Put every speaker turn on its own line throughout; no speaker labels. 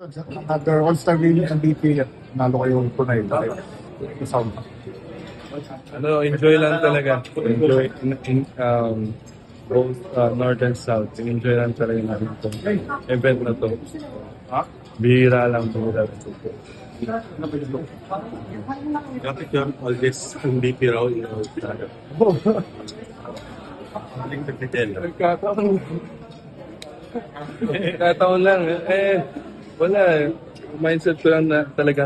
After All-Star Game MVP, nalo kayo tunay. Sound.
Enjoy lang talaga. Enjoy both North and South. Enjoy lang talaga namin itong event na to. Bihira lang.
Dapat yung all this MVP raw,
Kataon lang. Wala. Mindset ko lang na talaga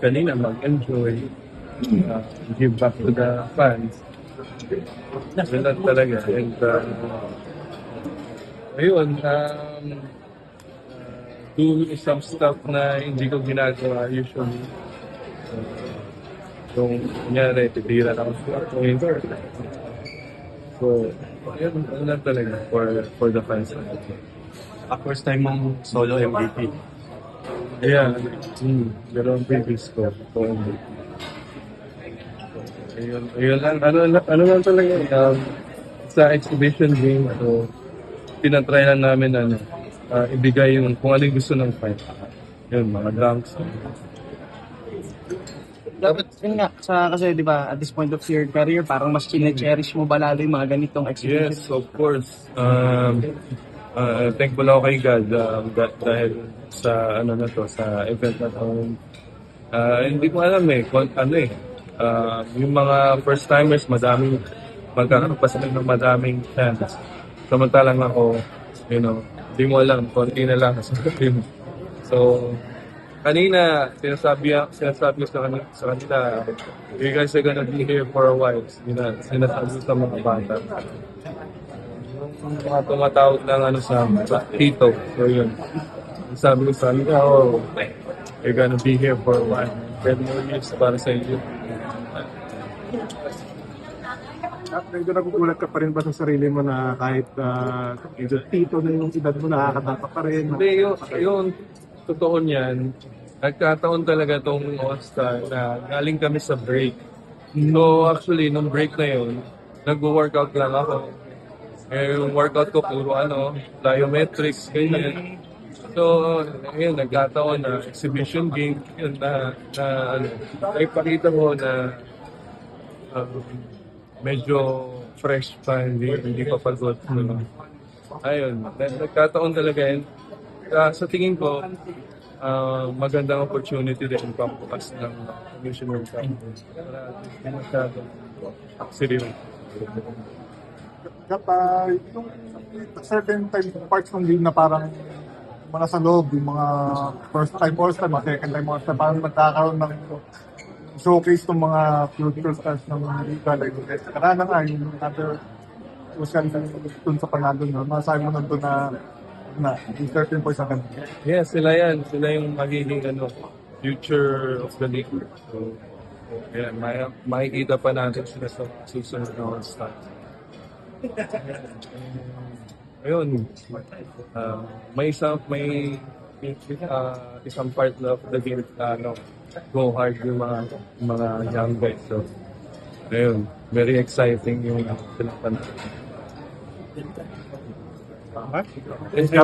kanina mag-enjoy. Give back to the fans. Yun lang talaga. And, ayun, do some stuff na hindi ko ginagawa usually. Yung kunyari, titira lang sa point. So, yun lang talaga for the fans.
First time mong solo MVP.
Yeah, pero ang previous ko. So, ayun lang. Ano lang talaga, sa exhibition game, so, tinatry lang namin ibigay yung kung ano yung gusto ng fight. Yun, mga dunks.
Dapat yun nga, kasi di ba at this point of your career, parang mas chine-cherish mo ba lalo yung mga ganitong exhibition?
Yes, of course. Thankful ako kay God dahil sa sa event na to. Hindi ko alam kung yung mga first timers, magkakaroon pa sila ng madaming chance. Samantalang ako, hindi mo alam, konti na lang sa team. So, kanina, sinasabi ko sa kanila, you guys are gonna be here for a while. Sinasabi ko sa mga bata. Yung mga tumatawag ng sa tito. So, yun. Sabi ko sa kanila, you're gonna be here for a while. 10 more years para sa inyo.
Medyo nagugulat ka pa rin ba sa sarili mo na kahit medyo tito na yung edad mo, nakakatapa pa rin?
Hindi, yung totoo niyan, nagkataon talaga tong All-Star na galing kami sa break. So actually, nung break na yun, nag-workout lang ako. Yung workout ko puro plyometrics, ganyan. So, yun, nagkataon na exhibition game, yun ipakita mo na medyo fresh pa, hindi pa pagod. Ayun, nagkataon talaga yun. Sa tingin ko, magandang opportunity din pambukas ng commissioner sa para hindi masyadong seryoso.
Yung certain time parts ng game na parang mga sa loob, yung mga first time All-Star, mga second time All-Star, parang magkakaroon ng showcase ng mga future stars ng Liga. Like, karana nga, yung other social dun sa panalo nyo, masasabi mo nandun na yung certain points na kanina.
Yes, sila yan. Sila yung magiging future of the league. So, yeah, makikita pa natin sila sa susunod na All-Star. Ayun, may isang part of the game go hard yung mga young guys. So, ayun, very exciting yung pinapan.
Thank you.